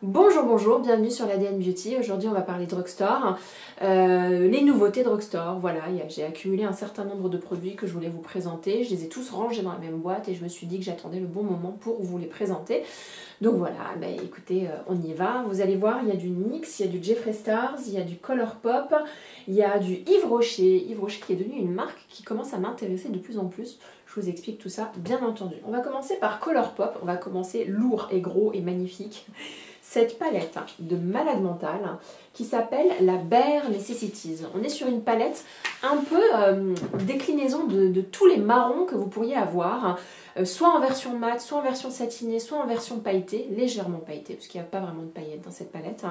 Bonjour, bonjour, bienvenue sur l'ADN Beauty. Aujourd'hui on va parler drugstore, les nouveautés drugstore. Voilà, j'ai accumulé un certain nombre de produits que je voulais vous présenter. Je les ai tous rangés dans la même boîte et je me suis dit que j'attendais le bon moment pour vous les présenter. Donc voilà, écoutez, on y va. Vous allez voir, il y a du NYX, il y a du Jeffree Stars, il y a du Colourpop, il y a du Yves Rocher. Yves Rocher qui est devenu une marque qui commence à m'intéresser de plus en plus. Je vous explique tout ça, bien entendu. On va commencer par Colourpop. On va commencer lourd et gros et magnifique. Cette palette de malade mental qui s'appelle la Bare Necessities. On est sur une palette un peu déclinaison de tous les marrons que vous pourriez avoir, soit en version mat, soit en version satinée, soit en version pailletée, légèrement pailletée, parce qu'il n'y a pas vraiment de paillettes dans cette palette.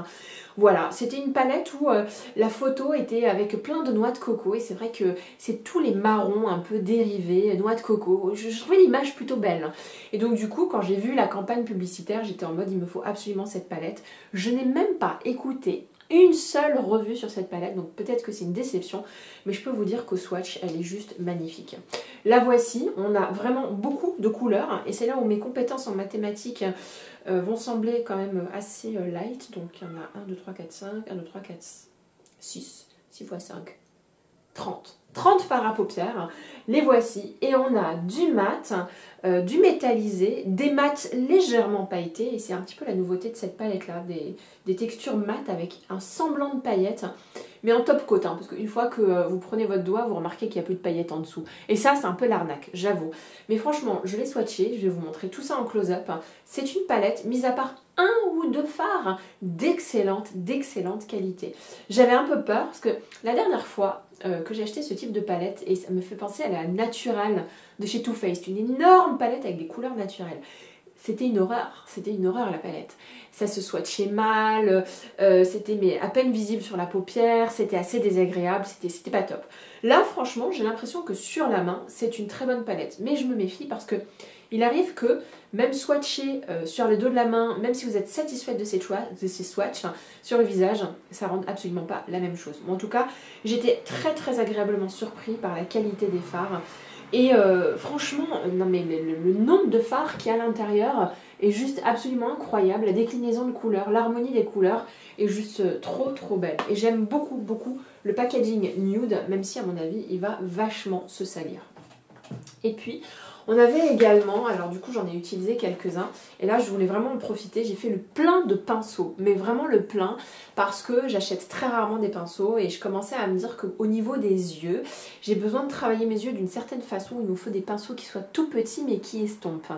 Voilà, c'était une palette où la photo était avec plein de noix de coco, et c'est vrai que c'est tous les marrons un peu dérivés, noix de coco. Je trouvais l'image plutôt belle. Et donc du coup, quand j'ai vu la campagne publicitaire, j'étais en mode il me faut absolument cette palette. Je n'ai même pas écouté une seule revue sur cette palette, donc peut-être que c'est une déception, mais je peux vous dire qu'au swatch, elle est juste magnifique. La voici, on a vraiment beaucoup de couleurs, et c'est là où mes compétences en mathématiques vont sembler quand même assez light. Donc il y en a 1, 2, 3, 4, 5, 1, 2, 3, 4, 6, 6 x 5, 30. 30 fards à paupières, les voici, et on a du mat, du métallisé, des mats légèrement pailletés, et c'est un petit peu la nouveauté de cette palette là, des textures mat avec un semblant de paillettes, mais en top coat, parce qu'une fois que vous prenez votre doigt, vous remarquez qu'il n'y a plus de paillettes en dessous, et ça c'est un peu l'arnaque, j'avoue. Mais franchement, je l'ai swatché, je vais vous montrer tout ça en close-up. C'est une palette, mis à part un ou deux fards, d'excellente qualité. J'avais un peu peur, parce que la dernière fois que j'ai acheté ce type de palette, et ça me fait penser à la Natural de chez Too Faced, une énorme palette avec des couleurs naturelles. C'était une horreur la palette. Ça se swatchait mal, c'était à peine visible sur la paupière, c'était assez désagréable, c'était pas top. Là franchement j'ai l'impression que sur la main c'est une très bonne palette, mais je me méfie parce que il arrive que même swatcher sur le dos de la main, même si vous êtes satisfaite de ces swatchs, sur le visage, ça rend absolument pas la même chose. Mais en tout cas, j'étais très agréablement surpris par la qualité des fards. Et franchement, non mais le nombre de fards qu'il y a à l'intérieur est juste absolument incroyable. La déclinaison de couleurs, l'harmonie des couleurs est juste trop belle. Et j'aime beaucoup le packaging nude, même si à mon avis, il va vachement se salir. Et puis, on avait également, alors du coup j'en ai utilisé quelques-uns, et là je voulais vraiment en profiter, j'ai fait le plein de pinceaux, mais vraiment le plein, parce que j'achète très rarement des pinceaux, et je commençais à me dire qu'au niveau des yeux, j'ai besoin de travailler mes yeux d'une certaine façon, il nous faut des pinceaux qui soient tout petits, mais qui estompent.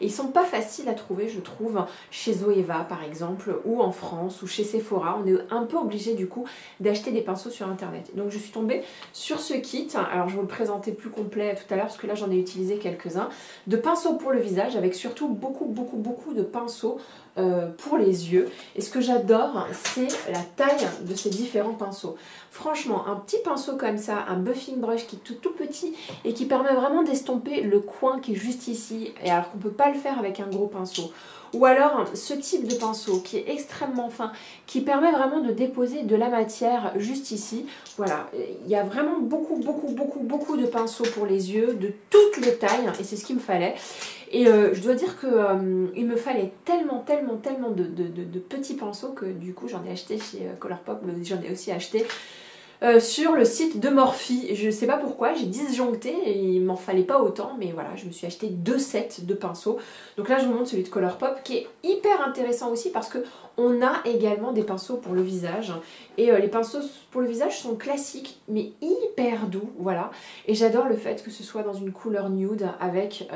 Et ils sont pas faciles à trouver, je trouve, chez Zoeva par exemple, ou en France, ou chez Sephora, on est un peu obligé du coup d'acheter des pinceaux sur internet. Donc je suis tombée sur ce kit, alors je vais vous le présenter plus complet tout à l'heure, parce que là j'en ai utilisé quelques-uns, de pinceaux pour le visage, avec surtout beaucoup de pinceaux pour les yeux. Et ce que j'adore, c'est la taille de ces différents pinceaux. Franchement, un petit pinceau comme ça, un buffing brush qui est tout petit et qui permet vraiment d'estomper le coin qui est juste ici, et alors qu'on ne peut pas le faire avec un gros pinceau. Ou alors ce type de pinceau qui est extrêmement fin, qui permet vraiment de déposer de la matière juste ici. Voilà, il y a vraiment beaucoup de pinceaux pour les yeux, de toutes les tailles, et c'est ce qu'il me fallait. Et je dois dire qu'il me fallait tellement de petits pinceaux que du coup j'en ai acheté chez Colourpop, mais j'en ai aussi acheté sur le site de Morphe. Je sais pas pourquoi, j'ai disjoncté et il m'en fallait pas autant, mais voilà, je me suis acheté 2 sets de pinceaux. Donc là je vous montre celui de Colourpop qui est hyper intéressant aussi parce que on a également des pinceaux pour le visage, et les pinceaux pour le visage sont classiques mais hyper doux, voilà, et j'adore le fait que ce soit dans une couleur nude avec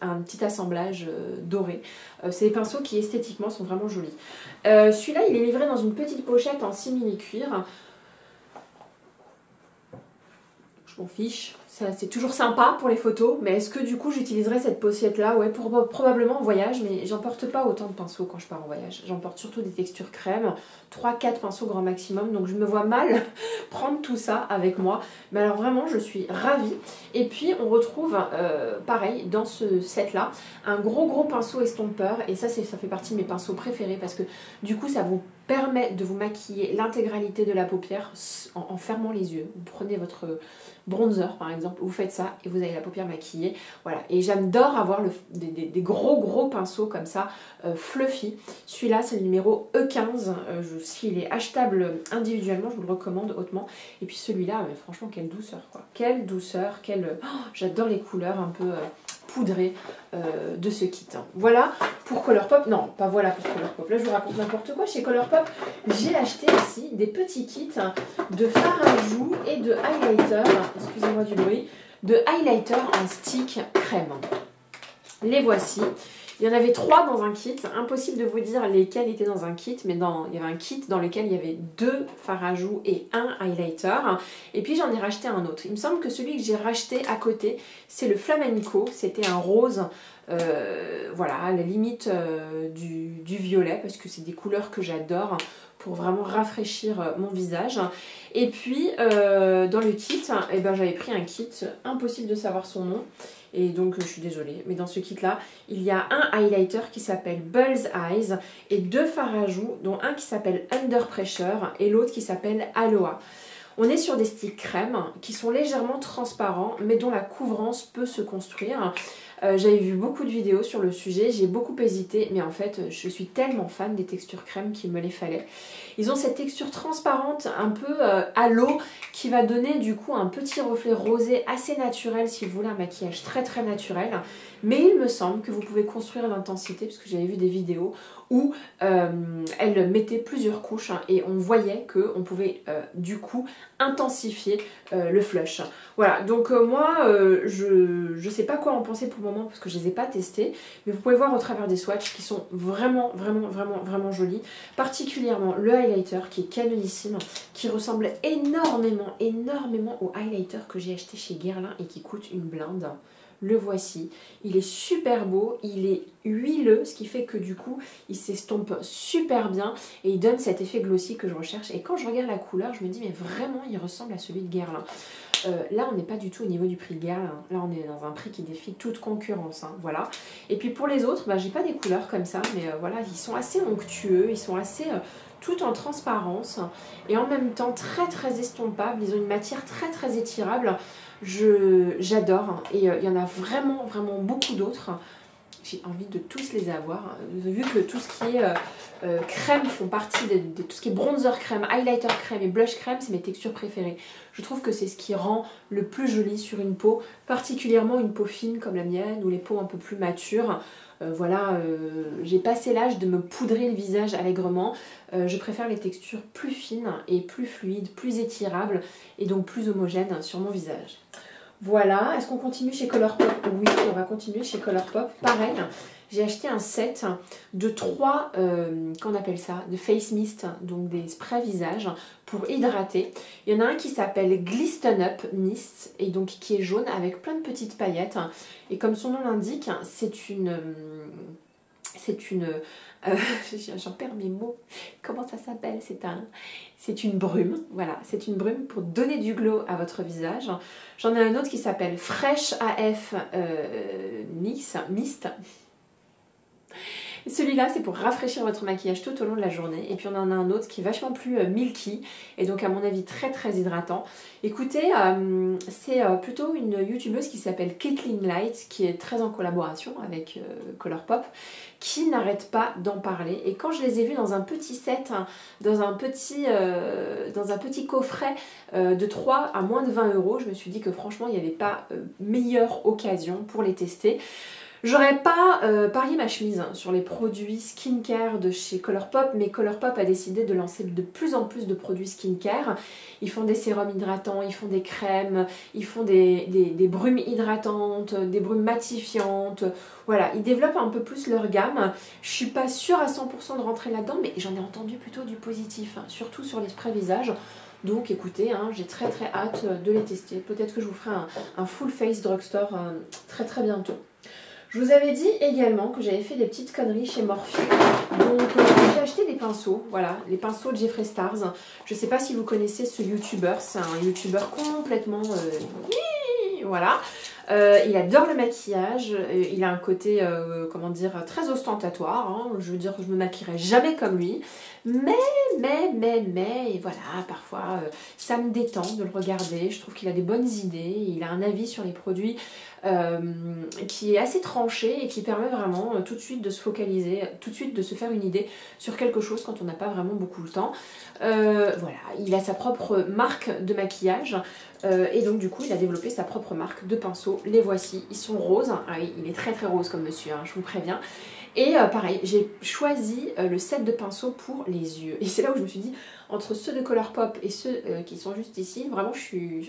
un petit assemblage doré. C'est des pinceaux qui esthétiquement sont vraiment jolis. Celui-là il est livré dans une petite pochette en simili-cuir. Je m'en fiche, c'est toujours sympa pour les photos, mais est-ce que du coup j'utiliserai cette pochette là? Ouais, probablement en voyage, mais j'emporte pas autant de pinceaux quand je pars en voyage. J'emporte surtout des textures crème, 3-4 pinceaux grand maximum, donc je me vois mal prendre tout ça avec moi. Mais alors vraiment je suis ravie. Et puis on retrouve pareil dans ce set là, un gros pinceau estompeur, et ça fait partie de mes pinceaux préférés parce que du coup ça vous permet de vous maquiller l'intégralité de la paupière en fermant les yeux. Vous prenez votre bronzer par exemple, vous faites ça et vous avez la paupière maquillée. Voilà, et j'adore avoir des gros pinceaux comme ça, fluffy. Celui-là c'est le numéro E15, s'il est achetable individuellement, je vous le recommande hautement. Et puis celui-là, mais franchement quelle douceur quoi. Quelle douceur, j'adore les couleurs un peu poudrées de ce kit. Voilà pour Colourpop, non pas voilà pour Colourpop, là je vous raconte n'importe quoi. Chez Colourpop, j'ai acheté aussi des petits kits de fard à joues et de highlighter, excusez-moi du bruit, de highlighter en stick crème. Les voici. Il y en avait 3 dans un kit, impossible de vous dire lesquels étaient dans un kit, mais il y avait un kit dans lequel il y avait 2 fards à joues et 1 highlighter. Et puis j'en ai racheté un autre. Il me semble que celui que j'ai racheté à côté, c'est le Flamenco. C'était un rose, voilà, à la limite du violet, parce que c'est des couleurs que j'adore pour vraiment rafraîchir mon visage. Et puis dans le kit, eh ben, j'avais pris un kit, impossible de savoir son nom. Et donc je suis désolée, mais dans ce kit là, il y a un highlighter qui s'appelle Bull's Eyes et 2 fards à joues, dont un qui s'appelle Under Pressure et l'autre qui s'appelle Aloha. On est sur des sticks crème qui sont légèrement transparents mais dont la couvrance peut se construire. J'avais vu beaucoup de vidéos sur le sujet, j'ai beaucoup hésité, mais en fait je suis tellement fan des textures crème qu'il me les fallait. Ils ont cette texture transparente un peu à l'eau qui va donner du coup un petit reflet rosé assez naturel si vous voulez un maquillage très naturel. Mais il me semble que vous pouvez construire l'intensité, parce que j'avais vu des vidéos où elle mettait plusieurs couches et on voyait qu'on pouvait du coup intensifier le flush. Voilà, donc moi je sais pas quoi en penser pour le moment parce que je les ai pas testés, mais vous pouvez voir au travers des swatchs qui sont vraiment jolis, particulièrement le highlighter qui est canonissime, qui ressemble énormément au highlighter que j'ai acheté chez Guerlain et qui coûte une blinde. Le voici, il est super beau, il est huileux, ce qui fait que du coup il s'estompe super bien et il donne cet effet glossy que je recherche. Et quand je regarde la couleur, je me dis mais vraiment il ressemble à celui de Guerlain. Là on n'est pas du tout au niveau du prix de Guerlain, là on est dans un prix qui défie toute concurrence, hein, voilà. Et puis pour les autres, bah, j'ai pas des couleurs comme ça, mais voilà, ils sont assez onctueux, ils sont assez tout en transparence et en même temps très estompables, ils ont une matière très étirable. J'adore et il y en a vraiment beaucoup d'autres. J'ai envie de tous les avoir, vu que tout ce qui est crème font partie de tout ce qui est bronzer crème, highlighter crème et blush crème, c'est mes textures préférées. Je trouve que c'est ce qui rend le plus joli sur une peau, particulièrement une peau fine comme la mienne ou les peaux un peu plus matures. Voilà, j'ai passé l'âge de me poudrer le visage allègrement. Je préfère les textures plus fines et plus fluides, plus étirables et donc plus homogènes sur mon visage. Voilà, est-ce qu'on continue chez Colourpop? Oui, on va continuer chez Colourpop. Pareil, j'ai acheté un set de 3, qu'on appelle ça, de face mist, donc des sprays visage pour hydrater. Il y en a un qui s'appelle Glisten Up Mist et donc qui est jaune avec plein de petites paillettes. Et comme son nom l'indique, c'est une j'en perds mes mots. Comment ça s'appelle? C'est une brume. Voilà, c'est une brume pour donner du glow à votre visage. J'en ai un autre qui s'appelle Fresh AF Mist. Celui-là, c'est pour rafraîchir votre maquillage tout au long de la journée. Et puis on en a un autre qui est vachement plus milky et donc à mon avis très hydratant. Écoutez, c'est plutôt une youtubeuse qui s'appelle Kathleen Light, qui est très en collaboration avec Colourpop, qui n'arrête pas d'en parler. Et quand je les ai vus dans un petit set, hein, dans un petit coffret de 3 à moins de 20 €, je me suis dit que franchement il n'y avait pas meilleure occasion pour les tester. J'aurais pas parié ma chemise sur les produits skincare de chez Colourpop, mais Colourpop a décidé de lancer de plus en plus de produits skincare. Ils font des sérums hydratants, ils font des crèmes, ils font des brumes hydratantes, des brumes matifiantes. Voilà, ils développent un peu plus leur gamme. Je suis pas sûre à 100% de rentrer là-dedans, mais j'en ai entendu plutôt du positif, hein, surtout sur les sprays visage. Donc écoutez, hein, j'ai très hâte de les tester. Peut-être que je vous ferai un full face drugstore très bientôt. Je vous avais dit également que j'avais fait des petites conneries chez Morphe. Donc j'ai acheté des pinceaux, voilà, les pinceaux de Jeffree Stars. Je ne sais pas si vous connaissez ce youtubeur, c'est un youtubeur complètement... voilà. Il adore le maquillage, il a un côté, comment dire, très ostentatoire, hein. Je veux dire que je me maquillerai jamais comme lui, mais, et voilà, parfois ça me détend de le regarder, je trouve qu'il a des bonnes idées, il a un avis sur les produits qui est assez tranché et qui permet vraiment tout de suite de se focaliser, tout de suite de se faire une idée sur quelque chose quand on n'a pas vraiment beaucoup le temps. Voilà, il a sa propre marque de maquillage et donc du coup il a développé sa propre marque de pinceaux. Les voici, ils sont roses. Ah oui, il est très très rose comme monsieur, hein, je vous préviens. Et pareil, j'ai choisi le set de pinceaux pour les yeux. Et c'est là où je me suis dit, entre ceux de Colourpop et ceux qui sont juste ici, vraiment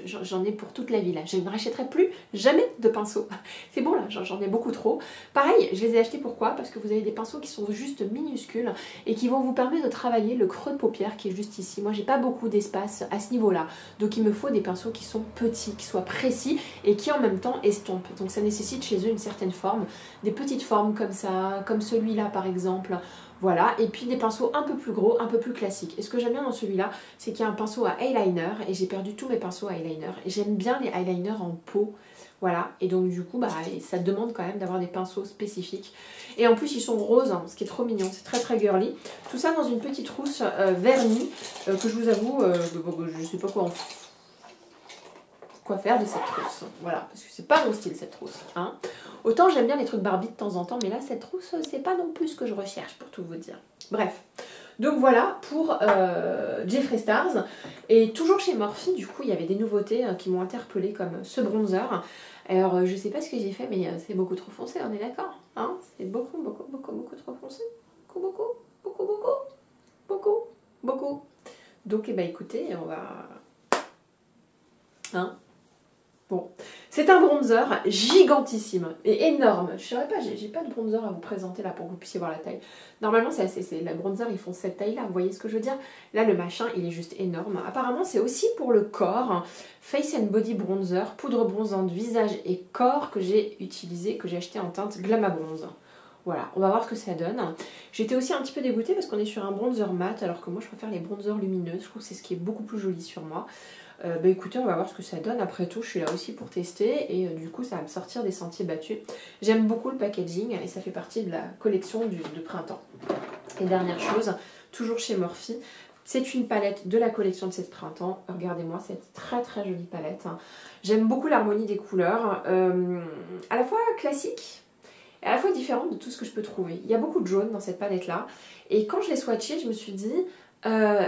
j'en ai pour toute la vie là. Je ne rachèterai plus jamais de pinceaux. C'est bon là, j'en ai beaucoup trop. Pareil, je les ai achetés pourquoi? Parce que vous avez des pinceaux qui sont juste minuscules et qui vont vous permettre de travailler le creux de paupière qui est juste ici. Moi j'ai pas beaucoup d'espace à ce niveau-là. Donc il me faut des pinceaux qui sont petits, qui soient précis et qui en même temps estompent. Donc ça nécessite chez eux une certaine forme, des petites formes comme ça, comme celui-là par exemple. Voilà, et puis des pinceaux un peu plus gros, un peu plus classiques. Et ce que j'aime bien dans celui-là, c'est qu'il y a un pinceau à eyeliner, et j'ai perdu tous mes pinceaux à eyeliner. Et j'aime bien les eyeliners en peau, voilà. Et donc du coup, bah, ça demande quand même d'avoir des pinceaux spécifiques. Et en plus, ils sont roses, hein, ce qui est trop mignon, c'est très très girly. Tout ça dans une petite trousse vernie, que je vous avoue, je sais pas quoi faire de cette trousse. Voilà, parce que c'est pas mon style cette trousse, hein. Autant j'aime bien les trucs Barbie de temps en temps, mais là cette trousse c'est pas non plus ce que je recherche pour tout vous dire. Bref, donc voilà pour Jeffree Stars. Et toujours chez Morphe, du coup il y avait des nouveautés qui m'ont interpellée comme ce bronzer. Alors je sais pas ce que j'ai fait, mais c'est beaucoup trop foncé, on est d'accord, hein? C'est beaucoup trop foncé. Beaucoup. Donc écoutez, on va... Hein? Bon, c'est un bronzer gigantissime et énorme. Je ne saurais pas, j'ai pas de bronzer à vous présenter là pour que vous puissiez voir la taille. Normalement, les bronzers ils font cette taille là, vous voyez ce que je veux dire? Là, le machin il est juste énorme. Apparemment, c'est aussi pour le corps. Face and Body Bronzer, poudre bronzante visage et corps que j'ai utilisé, que j'ai acheté en teinte Glama Bronze. Voilà, on va voir ce que ça donne. J'étais aussi un petit peu dégoûtée parce qu'on est sur un bronzer mat, alors que moi je préfère les bronzers lumineux. Je trouve que c'est ce qui est beaucoup plus joli sur moi. Bah écoutez, on va voir ce que ça donne. Après tout, je suis là aussi pour tester et du coup, ça va me sortir des sentiers battus. J'aime beaucoup le packaging et ça fait partie de la collection de printemps. Et dernière chose, toujours chez Morphe, c'est une palette de la collection de cette printemps. Regardez-moi cette très très jolie palette. J'aime beaucoup l'harmonie des couleurs, à la fois classique et à la fois différente de tout ce que je peux trouver. Il y a beaucoup de jaune dans cette palette là et quand je l'ai swatchée, je me suis dit...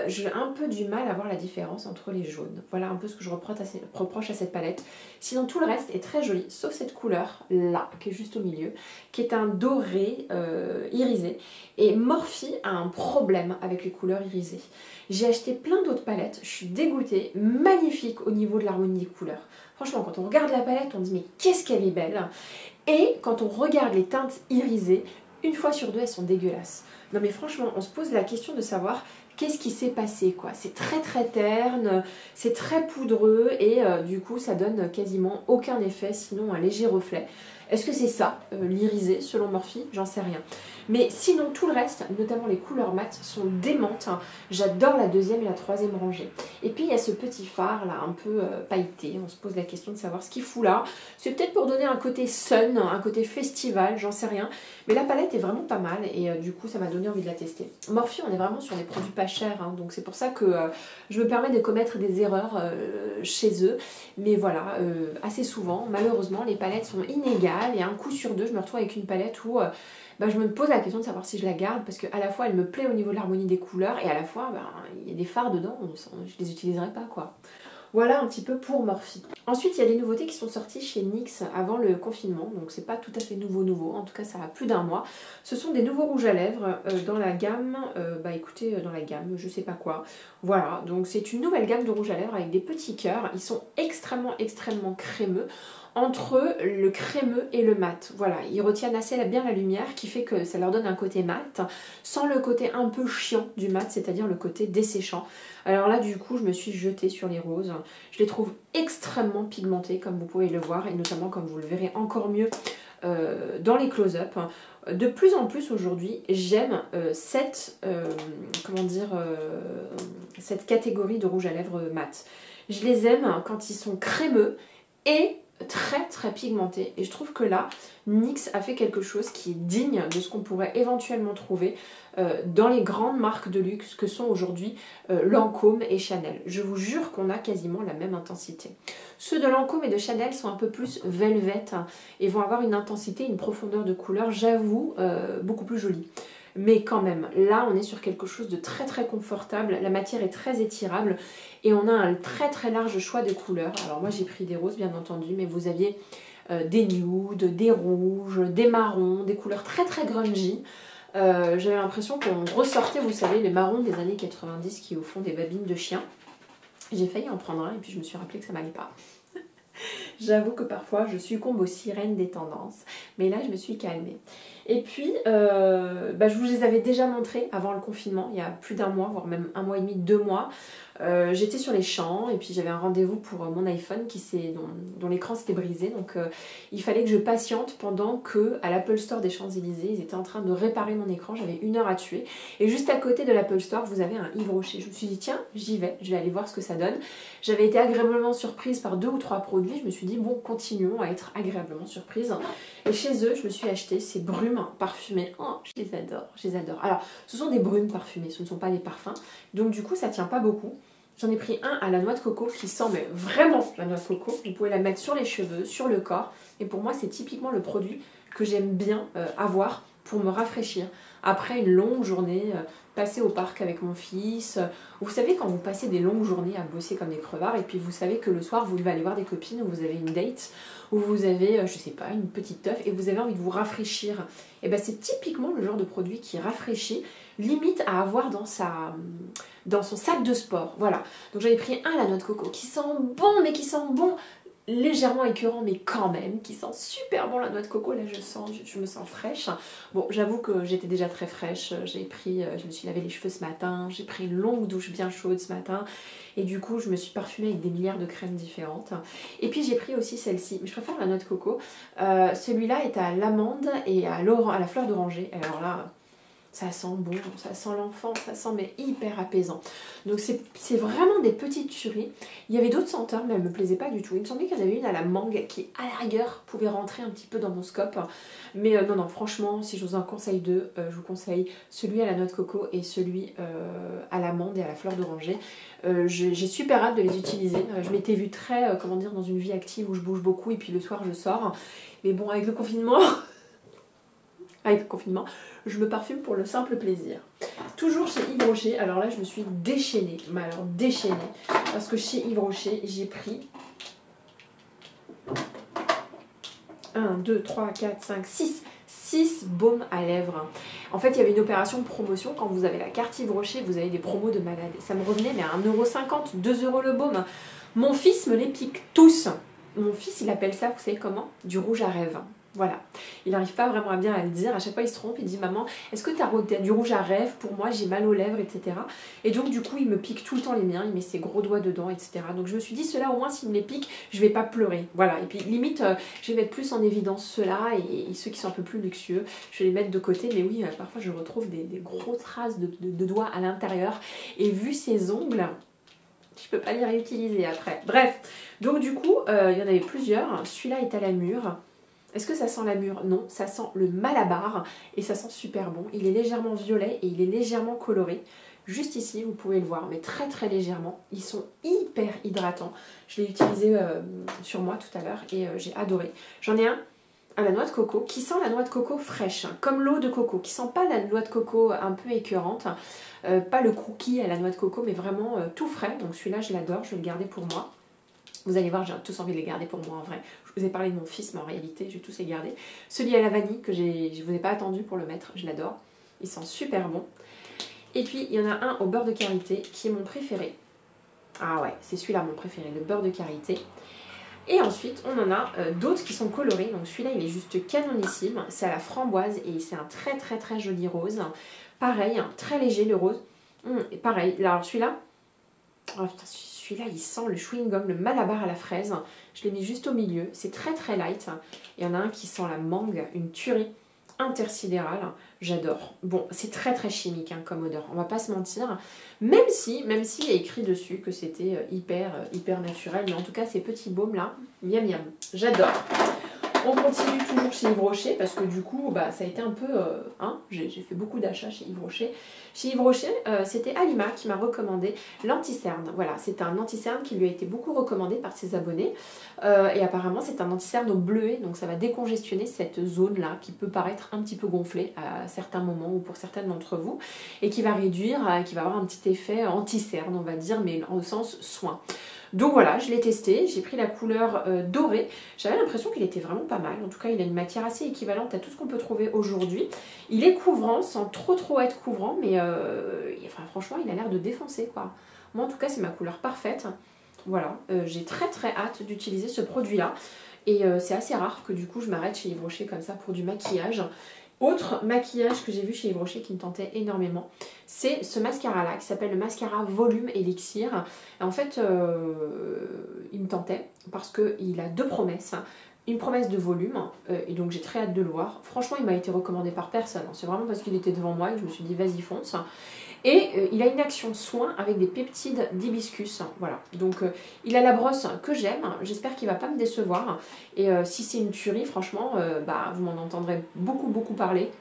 j'ai un peu du mal à voir la différence entre les jaunes. Voilà un peu ce que je reproche à cette palette. Sinon tout le reste est très joli, sauf cette couleur là, qui est juste au milieu, qui est un doré irisé. Et Morphe a un problème avec les couleurs irisées. J'ai acheté plein d'autres palettes, je suis dégoûtée, magnifique au niveau de l'harmonie des couleurs. Franchement, quand on regarde la palette, on dit mais qu'est-ce qu'elle est belle. Et quand on regarde les teintes irisées, une fois sur deux, elles sont dégueulasses. Non mais franchement, on se pose la question de savoir qu'est-ce qui s'est passé quoi. C'est très très terne, c'est très poudreux et du coup ça donne quasiment aucun effet, sinon un léger reflet. Est-ce que c'est ça, l'irisé, selon Morphe? J'en sais rien. Mais sinon, tout le reste, notamment les couleurs mates, sont démentes. J'adore la deuxième et la troisième rangée. Et puis, il y a ce petit phare, là, un peu pailleté. On se pose la question de savoir ce qu'il fout là. C'est peut-être pour donner un côté sun, un côté festival, j'en sais rien. Mais la palette est vraiment pas mal et du coup, ça m'a donné envie de la tester. Morphe, on est vraiment sur des produits pas chers. Hein, donc, c'est pour ça que je me permets de commettre des erreurs chez eux. Mais voilà, assez souvent, malheureusement, les palettes sont inégales. Et un coup sur deux, je me retrouve avec une palette où je me pose la question de savoir si je la garde parce qu'à la fois elle me plaît au niveau de l'harmonie des couleurs et à la fois il y a des fards dedans, je les utiliserai pas quoi. Voilà un petit peu pour Morphe. Ensuite, il y a des nouveautés qui sont sorties chez NYX avant le confinement, donc c'est pas tout à fait nouveau, en tout cas ça a plus d'un mois. Ce sont des nouveaux rouges à lèvres dans la gamme, écoutez, dans la gamme, je sais pas quoi. Voilà, donc c'est une nouvelle gamme de rouges à lèvres avec des petits cœurs, ils sont extrêmement crémeux. Entre le crémeux et le mat. Voilà, ils retiennent assez bien la lumière qui fait que ça leur donne un côté mat sans le côté un peu chiant du mat, c'est-à-dire le côté desséchant. Alors là du coup je me suis jetée sur les roses. Je les trouve extrêmement pigmentés comme vous pouvez le voir et notamment comme vous le verrez encore mieux dans les close-up. De plus en plus aujourd'hui j'aime cette catégorie de rouge à lèvres mat. Je les aime quand ils sont crémeux et très très pigmenté. Et je trouve que là, NYX a fait quelque chose qui est digne de ce qu'on pourrait éventuellement trouver dans les grandes marques de luxe que sont aujourd'hui Lancôme et Chanel. Je vous jure qu'on a quasiment la même intensité. Ceux de Lancôme et de Chanel sont un peu plus velvet et vont avoir une intensité, une profondeur de couleur, j'avoue, beaucoup plus jolie. Mais quand même, là on est sur quelque chose de très très confortable, la matière est très étirable et on a un très très large choix de couleurs. Alors moi j'ai pris des roses bien entendu, mais vous aviez des nudes, des rouges, des marrons, des couleurs très très grungy. J'avais l'impression qu'on ressortait, vous savez, les marrons des années 90 qui au fond des babines de chien. J'ai failli en prendre un et puis je me suis rappelé que ça m'allait pas. J'avoue que parfois je succombe aux sirènes des tendances, mais là je me suis calmée. Et puis, je vous les avais déjà montrés avant le confinement, il y a plus d'un mois, voire même un mois et demi, 2 mois. J'étais sur les champs et puis j'avais un rendez-vous pour mon iPhone dont l'écran s'était brisé. Donc il fallait que je patiente pendant que à l'Apple Store des Champs-Élysées, ils étaient en train de réparer mon écran. J'avais 1 heure à tuer. Et juste à côté de l'Apple Store, vous avez un Yves Rocher. Je me suis dit, tiens, j'y vais, je vais aller voir ce que ça donne. J'avais été agréablement surprise par 2 ou 3 produits. Je me suis dit, bon, continuons à être agréablement surprise. Et chez eux, je me suis acheté ces brumes parfumées. Oh, je les adore, je les adore. Alors, ce sont des brumes parfumées, ce ne sont pas des parfums. Donc du coup, ça tient pas beaucoup. J'en ai pris un à la noix de coco qui sent mais vraiment la noix de coco. Vous pouvez la mettre sur les cheveux, sur le corps. Et pour moi, c'est typiquement le produit que j'aime bien avoir pour me rafraîchir. Après une longue journée passée au parc avec mon fils. Vous savez, quand vous passez des longues journées à bosser comme des crevards et puis vous savez que le soir, vous devez aller voir des copines ou vous avez une date ou vous avez, je sais pas, une petite teuf et vous avez envie de vous rafraîchir. Et ben c'est typiquement le genre de produit qui rafraîchit, limite à avoir dans son sac de sport. Voilà. Donc j'avais pris un à la noix de coco qui sent bon, mais qui sent bon, légèrement écœurant, mais quand même, qui sent super bon la noix de coco. Là, je me sens fraîche. Bon, j'avoue que j'étais déjà très fraîche. Je me suis lavé les cheveux ce matin. J'ai pris une longue douche bien chaude ce matin. Et du coup, je me suis parfumée avec des milliards de crèmes différentes. Et puis, j'ai pris aussi celle-ci. Mais je préfère la noix de coco. Celui-là est à l'amande et à la fleur d'oranger. Alors là, ça sent bon, ça sent l'enfant, ça sent mais hyper apaisant. Donc c'est vraiment des petites tueries. Il y avait d'autres senteurs mais elles ne me plaisaient pas du tout. Il me semblait qu'il y en avait une à la mangue qui à la rigueur pouvait rentrer un petit peu dans mon scope. Mais non, franchement, si je vous en conseille deux, je vous conseille celui à la noix de coco et celui à l'amande et à la fleur d'oranger. J'ai super hâte de les utiliser. Je m'étais vue très, dans une vie active où je bouge beaucoup et puis le soir je sors. Mais bon, avec le confinement... je me parfume pour le simple plaisir. Toujours chez Yves Rocher, alors là je me suis déchaînée, mais alors déchaînée, parce que chez Yves Rocher j'ai pris 1, 2, 3, 4, 5, 6 baumes à lèvres. En fait il y avait une opération de promotion, quand vous avez la carte Yves Rocher, vous avez des promos de malade. Ça me revenait mais à 1,50 €, 2 € le baume. Mon fils me les pique tous. Mon fils il appelle ça, vous savez comment? Du rouge à rêve. Voilà, il n'arrive pas vraiment à bien à le dire, à chaque fois il se trompe, il dit maman, est-ce que tu as du rouge à rêve pour moi, j'ai mal aux lèvres, etc. Et donc du coup il me pique tout le temps les miens, il met ses gros doigts dedans, etc. Donc je me suis dit, ceux-là au moins s'il me les pique, je vais pas pleurer. Voilà, et puis limite je vais mettre plus en évidence ceux-là et ceux qui sont un peu plus luxueux, je vais les mettre de côté, mais oui, parfois je retrouve des grosses traces de doigts à l'intérieur, et vu ces ongles... je peux pas les réutiliser après. Bref, donc du coup, il y en avait plusieurs. Celui-là est à la mûre. Est-ce que ça sent la mûre? Non, ça sent le malabar et ça sent super bon. Il est légèrement violet et il est légèrement coloré. Juste ici, vous pouvez le voir, mais très très légèrement. Ils sont hyper hydratants. Je l'ai utilisé sur moi tout à l'heure et j'ai adoré. J'en ai un à la noix de coco qui sent la noix de coco fraîche, comme l'eau de coco, qui sent pas la noix de coco un peu écœurante, pas le cookie à la noix de coco, mais vraiment tout frais. Donc celui-là, je l'adore, je vais le garder pour moi. Vous allez voir, j'ai tous envie de les garder pour moi en vrai. Je vous ai parlé de mon fils, mais en réalité, je vais tous les garder. Celui à la vanille, que je ne vous ai pas attendu pour le mettre, je l'adore. Il sent super bon. Et puis, il y en a un au beurre de karité, qui est mon préféré. Ah ouais, c'est celui-là mon préféré, le beurre de karité. Et ensuite, on en a d'autres qui sont colorés. Donc celui-là, il est juste canonissime. C'est à la framboise et c'est un très très très joli rose. Pareil, très léger le rose. Et pareil, alors celui-là... Oh putain, celui-là, il sent le chewing-gum, le malabar à la fraise. Je l'ai mis juste au milieu. C'est très très light. Il y en a un qui sent la mangue, une tuerie. intersidéral, j'adore. Bon, c'est très très chimique hein, comme odeur, on va pas se mentir, même si il y a écrit dessus que c'était hyper naturel, mais en tout cas ces petits baumes là, miam miam, j'adore. On continue toujours chez Yves Rocher parce que du coup, bah, ça a été un peu... j'ai fait beaucoup d'achats chez Yves Rocher. Chez Yves Rocher, c'était Alima qui m'a recommandé l'anti-cerne. Voilà, c'est un anti-cerne qui lui a été beaucoup recommandé par ses abonnés. Et apparemment, c'est un anti-cerne au bleuet, donc ça va décongestionner cette zone-là qui peut paraître un petit peu gonflée à certains moments ou pour certaines d'entre vous. Et qui va réduire, qui va avoir un petit effet anti-cerne, on va dire, mais au sens soin. Donc voilà, je l'ai testé, j'ai pris la couleur dorée. J'avais l'impression qu'il était vraiment pas mal. En tout cas, il a une matière assez équivalente à tout ce qu'on peut trouver aujourd'hui. Il est couvrant, sans trop être couvrant, mais enfin, franchement, il a l'air de défoncer, quoi. Moi, en tout cas, c'est ma couleur parfaite. Voilà, j'ai très hâte d'utiliser ce produit-là. Et c'est assez rare que du coup, je m'arrête chez Yves Rocher comme ça pour du maquillage. Autre maquillage que j'ai vu chez Yves Rocher qui me tentait énormément, c'est ce mascara là qui s'appelle le mascara Volume Elixir. Et en fait, il me tentait parce qu'il a deux promesses. Une promesse de volume, et donc j'ai très hâte de le voir. Franchement, il m'a été recommandé par personne. C'est vraiment parce qu'il était devant moi que je me suis dit vas-y fonce. Et il a une action soin avec des peptides d'hibiscus. Voilà, donc il a la brosse que j'aime. J'espère qu'il ne va pas me décevoir. Et si c'est une tuerie, franchement, bah, vous m'en entendrez beaucoup parler.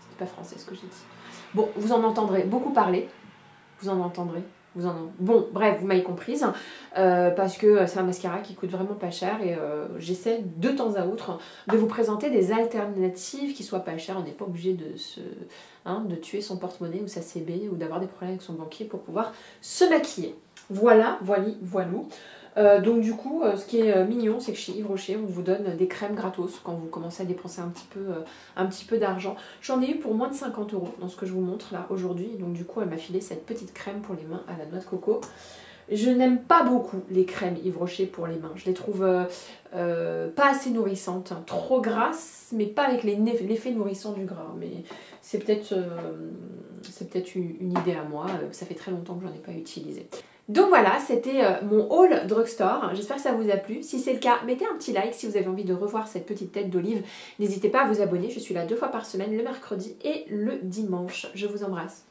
C'était pas français ce que j'ai dit. Bon, vous en entendrez beaucoup parler. Vous en entendrez. Bon, bref, vous m'avez comprise, parce que c'est un mascara qui coûte vraiment pas cher et j'essaie de temps à autre de vous présenter des alternatives qui soient pas chères. On n'est pas obligé de tuer son porte-monnaie ou sa CB ou d'avoir des problèmes avec son banquier pour pouvoir se maquiller. Voilà, voilou. Donc du coup, ce qui est mignon, c'est que chez Yves Rocher, on vous donne des crèmes gratos quand vous commencez à dépenser un petit peu d'argent. J'en ai eu pour moins de 50 € dans ce que je vous montre là aujourd'hui. Donc du coup, elle m'a filé cette petite crème pour les mains à la noix de coco. Je n'aime pas beaucoup les crèmes Yves Rocher pour les mains. Je les trouve pas assez nourrissantes, hein. Trop grasses, mais pas avec l'effet nourrissant du gras. Mais c'est peut-être une idée à moi. Ça fait très longtemps que j'en ai pas utilisé. Donc voilà, c'était mon haul drugstore. J'espère que ça vous a plu. Si c'est le cas, mettez un petit like. Si vous avez envie de revoir cette petite tête d'olive, n'hésitez pas à vous abonner. Je suis là 2 fois par semaine, le mercredi et le dimanche. Je vous embrasse.